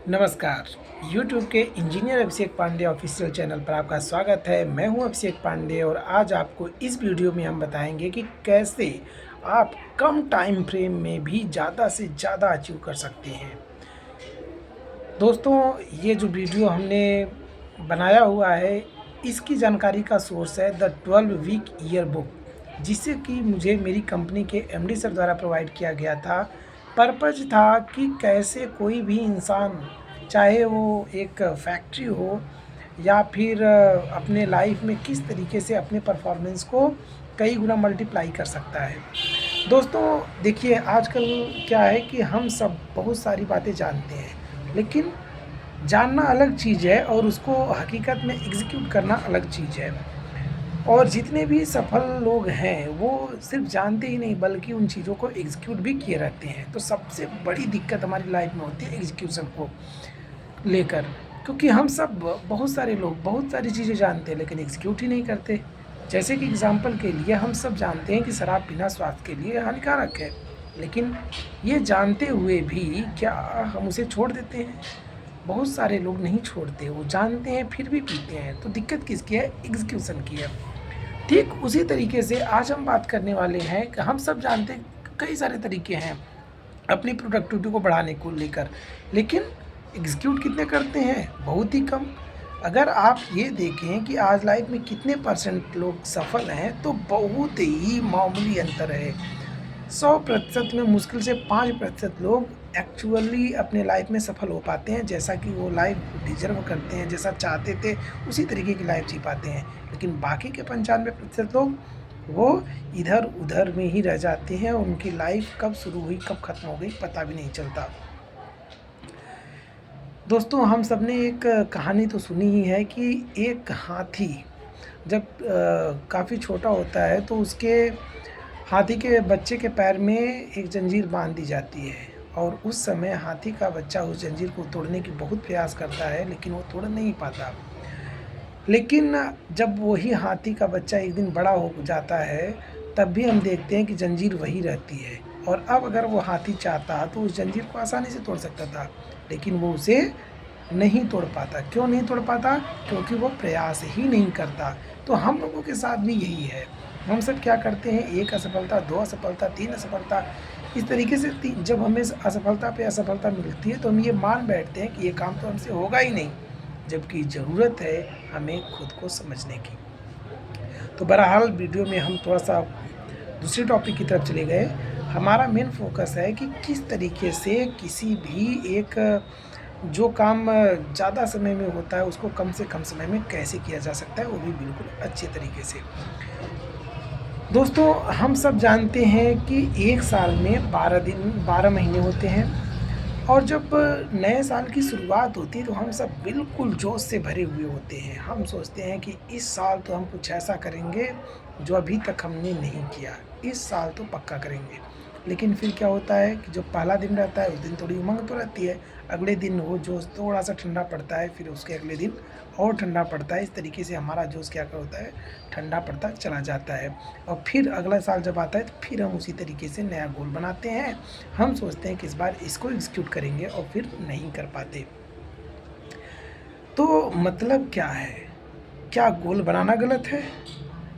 नमस्कार। YouTube के engineer अभिषेक Pandey official channel पर आपका स्वागत है। मैं हूं अभिषेक पांडे और आज आपको इस वीडियो में हम बताएंगे कि कैसे आप कम टाइम फ्रेम में भी ज़्यादा से ज़्यादा अचीव कर सकते हैं। दोस्तों, ये जो वीडियो हमने बनाया हुआ है, इसकी जानकारी का सोर्स है द 12 वीक ईयर बुक, जिसे कि मुझे मेरी कंपनी के एमडी सर द्वारा प्रोवाइड किया गया था। पर्पज़ था कि कैसे कोई भी इंसान, चाहे वो एक फैक्ट्री हो या फिर अपने लाइफ में किस तरीके से अपने परफॉर्मेंस को कई गुना मल्टीप्लाई कर सकता है। दोस्तों देखिए, आजकल क्या है कि हम सब बहुत सारी बातें जानते हैं, लेकिन जानना अलग चीज़ है और उसको हकीकत में एग्ज़ीक्यूट करना अलग चीज़ है। और जितने भी सफल लोग हैं, वो सिर्फ़ जानते ही नहीं बल्कि उन चीज़ों को एग्ज़ीक्यूट भी किए रहते हैं। तो सबसे बड़ी दिक्कत हमारी लाइफ़ में होती है एग्ज़ीक्यूशन को लेकर, क्योंकि हम सब बहुत सारे लोग बहुत सारी चीज़ें जानते हैं लेकिन एग्ज़ीक्यूट ही नहीं करते। जैसे कि एग्ज़ाम्पल के लिए हम सब जानते हैं कि शराब पीना स्वास्थ्य के लिए हानिकारक है, लेकिन ये जानते हुए भी क्या हम उसे छोड़ देते हैं? बहुत सारे लोग नहीं छोड़ते, वो जानते हैं फिर भी पीते हैं। तो दिक्कत किसकी है? एग्ज़ीक्यूशन की है। ठीक उसी तरीके से आज हम बात करने वाले हैं कि हम सब जानते हैं कई सारे तरीके हैं अपनी प्रोडक्टिविटी को बढ़ाने को लेकर, लेकिन एग्जीक्यूट कितने करते हैं? बहुत ही कम। अगर आप ये देखें कि आज लाइफ में कितने परसेंट लोग सफल हैं, तो बहुत ही मामूली अंतर है। 100% में मुश्किल से 5% लोग एक्चुअली अपने लाइफ में सफल हो पाते हैं, जैसा कि वो लाइफ डिज़र्व करते हैं, जैसा चाहते थे उसी तरीके की लाइफ जी पाते हैं। लेकिन बाकी के 95% लोग वो इधर-उधर में ही रह जाते हैं और उनकी लाइफ कब शुरू हुई, कब ख़त्म हो गई, पता भी नहीं चलता। दोस्तों, हम सब ने एक कहानी तो सुनी ही है कि एक हाथी जब काफ़ी छोटा होता है तो उसके हाथी के बच्चे के पैर में एक जंजीर बांध दी जाती है और उस समय हाथी का बच्चा उस जंजीर को तोड़ने की बहुत प्रयास करता है, लेकिन वो तोड़ नहीं पाता। लेकिन जब वही हाथी का बच्चा एक दिन बड़ा हो जाता है, तब भी हम देखते हैं कि जंजीर वही रहती है। और अब अगर वो हाथी चाहता तो उस जंजीर को आसानी से तोड़ सकता था, लेकिन वो उसे नहीं तोड़ पाता। क्यों नहीं तोड़ पाता? क्योंकि वो प्रयास ही नहीं करता। तो हम लोगों के साथ भी यही है। हम सब क्या करते हैं, 1 असफलता, 2 असफलता, 3 असफलता, इस तरीके से जब हमें असफलता पे असफलता मिलती है तो हम ये मान बैठते हैं कि ये काम तो हमसे होगा ही नहीं, जबकि ज़रूरत है हमें खुद को समझने की। तो बहरहाल वीडियो में हम थोड़ा-सा दूसरे टॉपिक की तरफ चले गए। हमारा मेन फ़ोकस है कि किस तरीके से किसी भी एक जो काम ज़्यादा समय में होता है, उसको कम से कम समय में कैसे किया जा सकता है, वो भी बिल्कुल अच्छे तरीके से। दोस्तों, हम सब जानते हैं कि 1 साल में 12 दिन 12 महीने होते हैं और जब नए साल की शुरुआत होती है तो हम सब बिल्कुल जोश से भरे हुए होते हैं। हम सोचते हैं कि इस साल तो हम कुछ ऐसा करेंगे जो अभी तक हमने नहीं किया, इस साल तो पक्का करेंगे। लेकिन फिर क्या होता है कि जो पहला दिन रहता है उस दिन थोड़ी उमंग तो रहती है, अगले दिन वो जोश थोड़ा-सा ठंडा पड़ता है, फिर उसके अगले दिन और ठंडा पड़ता है। इस तरीके से हमारा जोश क्या होता है, ठंडा पड़ता चला जाता है और फिर अगला साल जब आता है तो फिर हम उसी तरीके से नया गोल बनाते हैं। हम सोचते हैं कि इस बार इसको एग्ज़ीक्यूट करेंगे और फिर नहीं कर पाते। तो मतलब क्या है? क्या गोल बनाना गलत है?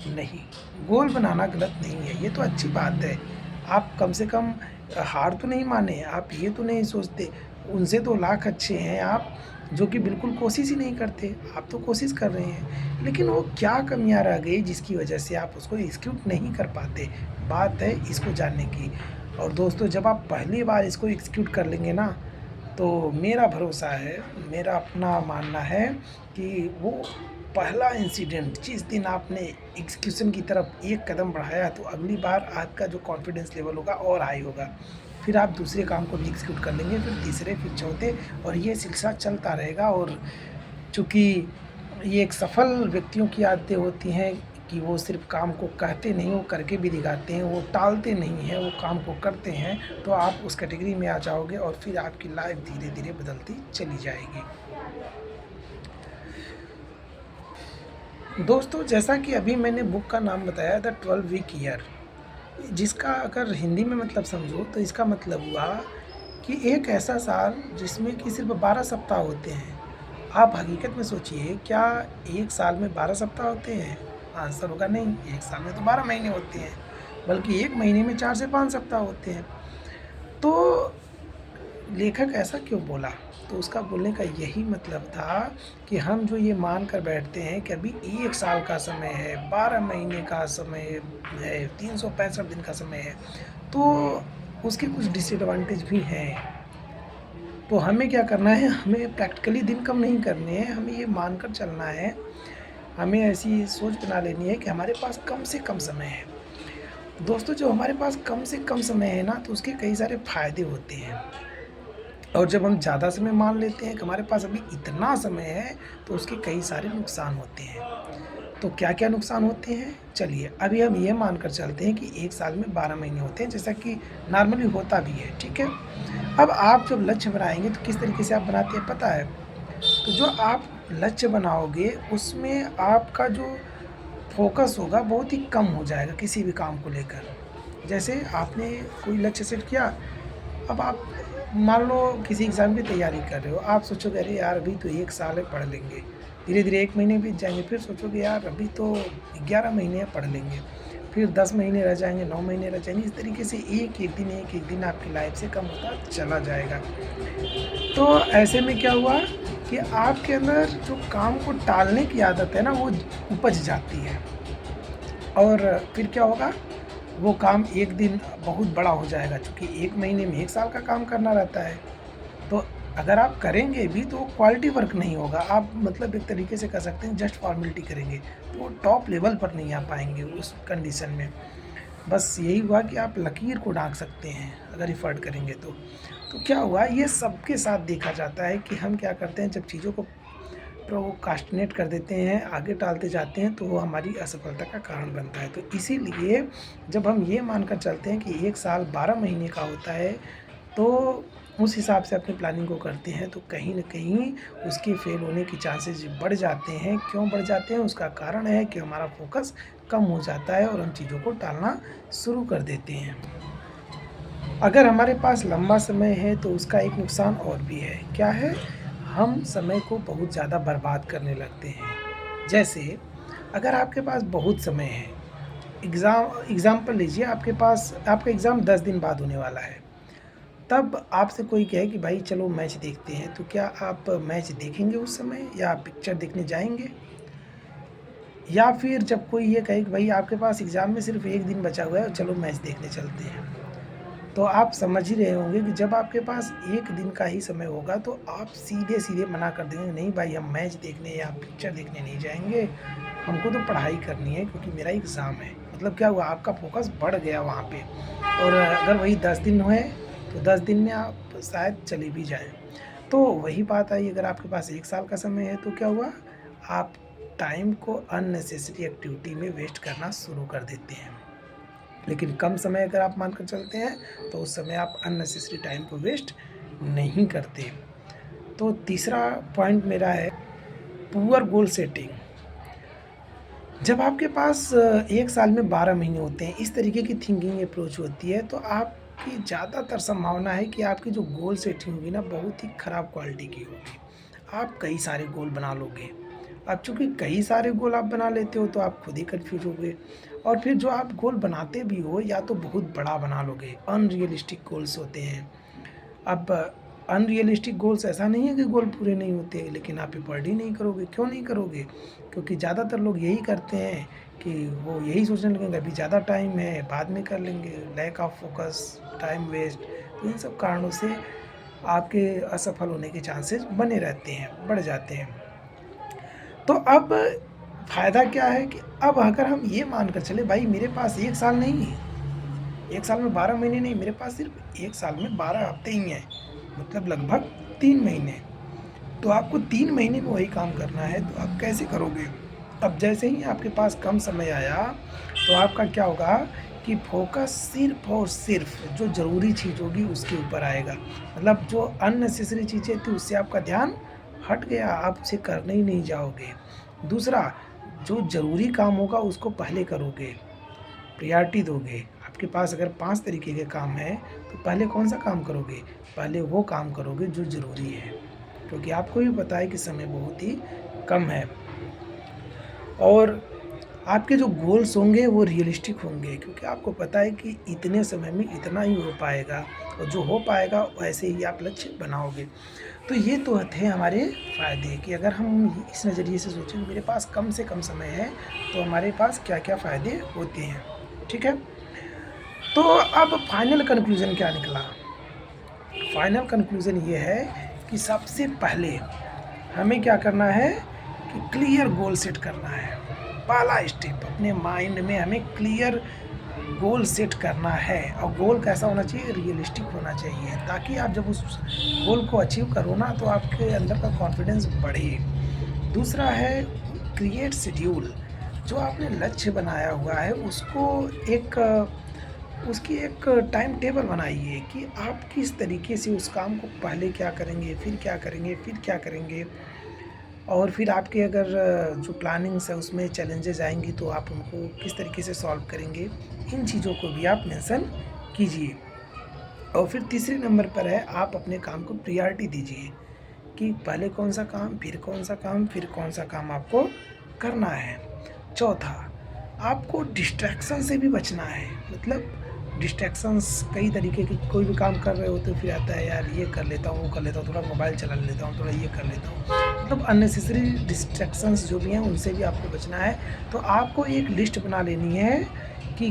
नहीं, गोल बनाना गलत नहीं है, ये तो अच्छी बात है। आप कम से कम हार तो नहीं माने, आप ये तो नहीं सोचते, उनसे तो लाख अच्छे हैं आप, जो कि बिल्कुल कोशिश ही नहीं करते, आप तो कोशिश कर रहे हैं। लेकिन वो क्या कमियाँ रह गई जिसकी वजह से आप उसको एग्ज़ीक्यूट नहीं कर पाते? बात है इसको जानने की। और दोस्तों, जब आप पहली बार इसको एग्ज़ीक्यूट कर लेंगे ना, तो मेरा भरोसा है, मेरा अपना मानना है कि वो पहला इंसिडेंट जिस दिन आपने एग्जीक्यूशन की तरफ एक कदम बढ़ाया, तो अगली बार आपका जो कॉन्फिडेंस लेवल होगा और हाई होगा। फिर आप दूसरे काम को भी एग्जीक्यूट कर लेंगे, फिर तीसरे, फिर चौथे, और ये सिलसिला चलता रहेगा। और चूँकि ये एक सफल व्यक्तियों की आदतें होती हैं कि वो सिर्फ़ काम को कहते नहीं, वो करके भी दिखाते हैं, वो टालते नहीं हैं, वो काम को करते हैं। तो आप उस कैटेगरी में आ जाओगे और फिर आपकी लाइफ़ धीरे-धीरे बदलती चली जाएगी। दोस्तों, जैसा कि अभी मैंने बुक का नाम बताया द 12 वीक ईयर, जिसका अगर हिंदी में मतलब समझो तो इसका मतलब हुआ कि एक ऐसा साल जिसमें कि सिर्फ 12 सप्ताह होते हैं। आप हकीकत में सोचिए, क्या एक साल में 12 सप्ताह होते हैं? आंसर होगा नहीं, एक साल में तो 12 महीने होते हैं, बल्कि एक महीने में 4 से 5 सप्ताह होते हैं। तो लेखक ऐसा क्यों बोला? तो उसका बोलने का यही मतलब था कि हम जो ये मान कर बैठते हैं कि अभी 1 साल का समय है, 12 महीने का समय है, 365 दिन का समय है, तो उसके कुछ डिसएडवांटेज भी हैं। तो हमें क्या करना है, हमें प्रैक्टिकली दिन कम नहीं करने हैं, हमें ये मानकर चलना है, हमें ऐसी सोच बना लेनी है कि हमारे पास कम से कम समय है। दोस्तों, जो हमारे पास कम से कम समय है ना, तो उसके कई सारे फ़ायदे होते हैं। और जब हम ज़्यादा समय मान लेते हैं कि हमारे पास अभी इतना समय है, तो उसके कई सारे नुकसान होते हैं। तो क्या-क्या नुकसान होते हैं? चलिए, अभी हम ये मानकर चलते हैं कि 1 साल में 12 महीने होते हैं, जैसा कि नॉर्मली होता भी है, ठीक है? अब आप जब लक्ष्य बनाएँगे तो किस तरीके से आप बनाते हैं पता है? तो जो आप लक्ष्य बनाओगे, उसमें आपका जो फ़ोकस होगा बहुत ही कम हो जाएगा किसी भी काम को लेकर। जैसे आपने कोई लक्ष्य सेट किया, अब आप मान लो किसी एग्ज़ाम की तैयारी कर रहे हो, आप सोचोगे अरे यार अभी तो 1 साल है पढ़ लेंगे। धीरे-धीरे 1 महीने बीत जाएँगे, फिर सोचोगे यार अभी तो 11 महीने हैं पढ़ लेंगे। फिर 10 महीने रह जाएँगे, 9 महीने रह जाएँगे, इस तरीके से एक-एक दिन आपकी लाइफ़ से कम होता चला जाएगा। तो ऐसे में क्या हुआ कि आपके अंदर जो काम को टालने की आदत है ना, वो उपज जाती है। और फिर क्या होगा, वो काम एक दिन बहुत बड़ा हो जाएगा, चूँकि 1 महीने में 1 साल का काम करना रहता है। तो अगर आप करेंगे भी तो क्वालिटी वर्क नहीं होगा, आप मतलब एक तरीके से कह सकते हैं जस्ट फॉर्मेलिटी करेंगे, तो टॉप लेवल पर नहीं आ पाएँगे उस कंडीशन में। बस यही हुआ कि आप लकीर को ढाँक सकते हैं अगर एफ़र्ट करेंगे तो। तो क्या हुआ, ये सबके साथ देखा जाता है कि हम क्या करते हैं, जब चीज़ों को प्रोक्रास्टिनेट कर देते हैं, आगे टालते जाते हैं, तो वो हमारी असफलता का कारण बनता है। तो इसीलिए जब हम ये मानकर चलते हैं कि 1 साल 12 महीने का होता है, तो उस हिसाब से अपनी प्लानिंग को करते हैं, तो कहीं न कहीं उसके फेल होने के चांसेस बढ़ जाते हैं। क्यों बढ़ जाते हैं? उसका कारण है कि हमारा फ़ोकस कम हो जाता है और हम चीज़ों को टालना शुरू कर देते हैं। अगर हमारे पास लंबा समय है तो उसका एक नुकसान और भी है। क्या है? हम समय को बहुत ज़्यादा बर्बाद करने लगते हैं। जैसे अगर आपके पास बहुत समय है, एग्ज़ाम्पल लीजिए, आपका एग्ज़ाम 10 दिन बाद होने वाला है। तब आपसे कोई कहे कि भाई चलो मैच देखते हैं, तो क्या आप मैच देखेंगे उस समय या आप पिक्चर देखने जाएँगे? या फिर जब कोई ये कहे कि भाई आपके पास एग्ज़ाम में सिर्फ़ 1 दिन बचा हुआ है, चलो मैच देखने चलते हैं। तो आप समझ ही रहे होंगे कि जब आपके पास 1 दिन का ही समय होगा, तो आप सीधे-सीधे मना कर देंगे, नहीं भाई हम मैच देखने या पिक्चर देखने नहीं जाएँगे, हमको तो पढ़ाई करनी है क्योंकि मेरा एग्ज़ाम है। मतलब क्या हुआ, आपका फ़ोकस बढ़ गया वहाँ पे। और अगर वही 10 दिन हुए, तो 10 दिन में आप शायद चले भी जाएँ। तो वही बात आई, अगर आपके पास 1 साल का समय है, तो क्या हुआ, आप टाइम को अननेसेसरी एक्टिविटी में वेस्ट करना शुरू कर देते हैं। लेकिन कम समय अगर आप मानकर चलते हैं, तो उस समय आप अननेसेसरी टाइम को वेस्ट नहीं करते। तो तीसरा पॉइंट मेरा है पुअर गोल सेटिंग। जब आपके पास 1 साल में 12 महीने होते हैं, इस तरीके की थिंकिंग अप्रोच होती है, तो आपकी ज़्यादातर संभावना है कि आपकी जो गोल सेटिंग होगी ना, बहुत ही ख़राब क्वालिटी की होगी। आप कई सारे गोल बना लोगे। अब चूँकि कई सारे गोल आप बना लेते हो, तो आप खुद ही कन्फ्यूज़ होगे, और फिर जो आप गोल बनाते भी हो, या तो बहुत बड़ा बना लोगे, अनरियलिस्टिक गोल्स होते हैं। अब अनरियलिस्टिक गोल्स ऐसा नहीं है कि गोल पूरे नहीं होते, लेकिन आप एफर्ट ही नहीं करोगे। क्यों नहीं करोगे? क्योंकि ज़्यादातर लोग यही करते हैं कि वो यही सोचने लगेंगे अभी ज़्यादा टाइम है, बाद में कर लेंगे, lack of focus, time waste. तो इन सब कारणों से आपके असफल होने के चांसेस बने रहते हैं, बढ़ जाते हैं। तो अब फ़ायदा क्या है कि अब अगर हम ये मानकर चले भाई मेरे पास 1 साल नहीं है, 1 साल में 12 महीने नहीं, मेरे पास सिर्फ़ 1 साल में 12 हफ़्ते ही हैं, मतलब लगभग 3 महीने। तो आपको 3 महीने में वही काम करना है, तो आप कैसे करोगे? अब जैसे ही आपके पास कम समय आया, तो आपका क्या होगा कि फ़ोकस सिर्फ़ और सिर्फ़ जो ज़रूरी चीज़ होगी उसके ऊपर आएगा। मतलब जो अननेसेसरी चीज़ें थी उससे आपका ध्यान हट गया, आप उसे करने ही नहीं जाओगे। दूसरा, जो ज़रूरी काम होगा उसको पहले करोगे, प्रायोरिटी दोगे, आपके आपके पास अगर 5 तरीके के काम हैं, तो पहले कौन सा काम करोगे? पहले वो काम करोगे जो ज़रूरी है, क्योंकि आपको भी पता है कि समय बहुत ही कम है और आपके जो गोल्स होंगे वो रियलिस्टिक होंगे, क्योंकि आपको पता है कि इतने समय में इतना ही हो पाएगा और जो हो पाएगा वैसे ही आप लक्ष्य बनाओगे। तो ये तो थे हमारे फ़ायदे कि अगर हम इस नज़रिए से सोचें कि मेरे पास कम से कम समय है, तो हमारे पास क्या-क्या फ़ायदे होते हैं। ठीक है? तो अब फाइनल कंक्लूज़न क्या निकला? फाइनल कंक्लूज़न ये है कि सबसे पहले हमें क्या करना है कि क्लियर गोल सेट करना है। पहला स्टेप अपने माइंड में हमें क्लियर गोल सेट करना है और गोल कैसा होना चाहिए? रियलिस्टिक होना चाहिए, ताकि आप जब उस गोल को अचीव करो ना तो आपके अंदर का कॉन्फिडेंस बढ़े। दूसरा है क्रिएट शेड्यूल। जो आपने लक्ष्य बनाया हुआ है उसको एक उसकी एक टाइम टेबल बनाइए कि आप किस तरीके से उस काम को पहले क्या करेंगे, फिर क्या करेंगे, फिर क्या करेंगे और फिर आपके अगर जो प्लानिंग्स है उसमें चैलेंजेस आएँगी तो आप उनको किस तरीके से सॉल्व करेंगे, इन चीज़ों को भी आप मेंशन कीजिए। और फिर तीसरे नंबर पर है आप अपने काम को प्रायोरिटी दीजिए कि पहले कौन-सा काम, फिर कौन-सा काम, फिर कौन-सा काम आपको करना है। चौथा, आपको डिस्ट्रैक्शन से भी बचना है, मतलब डिस्ट्रैक्शंस कई तरीके की, कोई भी काम कर रहे हो तो फिर आता है यार ये कर लेता हूँ, वो कर लेता हूँ, थोड़ा मोबाइल चला लेता हूँ, थोड़ा ये कर लेता हूँ। मतलब अननेसेसरी डिस्ट्रैक्शंस जो भी हैं उनसे भी आपको बचना है। तो आपको एक लिस्ट बना लेनी है कि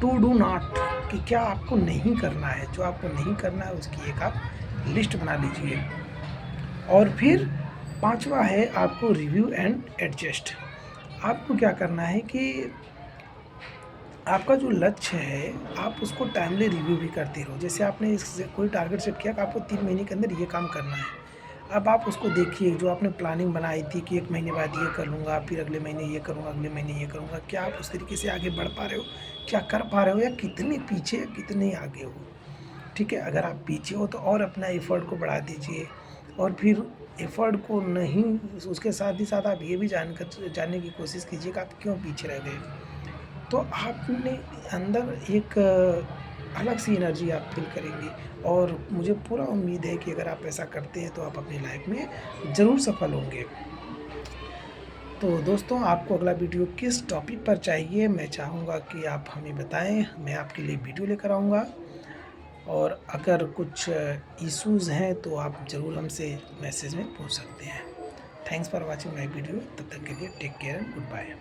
टू डू नॉट, कि क्या आपको नहीं करना है, जो आपको नहीं करना है उसकी एक आप लिस्ट बना लीजिए। और फिर पाँचवा है आपको रिव्यू एंड एडजस्ट। आपको क्या करना है कि आपका जो लक्ष्य है, आप उसको टाइमली रिव्यू भी करते रहो। जैसे आपने इससे कोई टारगेट सेट किया कि आपको 3 महीने के अंदर ये काम करना है। अब आप उसको देखिए, जो आपने प्लानिंग बनाई थी कि 1 महीने बाद ये कर लूँगा, फिर अगले महीने ये करूँगा, अगले महीने ये करूँगा। क्या आप उस तरीके से आगे बढ़ पा रहे हो? क्या कर पा रहे हो या कितने पीछे, कितने आगे हो? ठीक है? अगर आप पीछे हो तो और अपना एफ़र्ट को बढ़ा दीजिए और फिर एफ़र्ट को नहीं, उसके साथ ही साथ आप ये भी जानने की कोशिश कीजिए कि आप क्यों पीछे रह गए। तो आपने अंदर एक अलग सी एनर्जी आप फ़ील करेंगे और मुझे पूरा उम्मीद है कि अगर आप ऐसा करते हैं तो आप अपनी लाइफ़ में ज़रूर सफल होंगे। तो दोस्तों, आपको अगला वीडियो किस टॉपिक पर चाहिए, मैं चाहूँगा कि आप हमें बताएँ, मैं आपके लिए वीडियो लेकर आऊँगा। और अगर कुछ इश्यूज़ हैं तो आप ज़रूर हमसे मैसेज में पूछ सकते हैं। Thanks for watching my video. तब तक के लिए take care and good bye.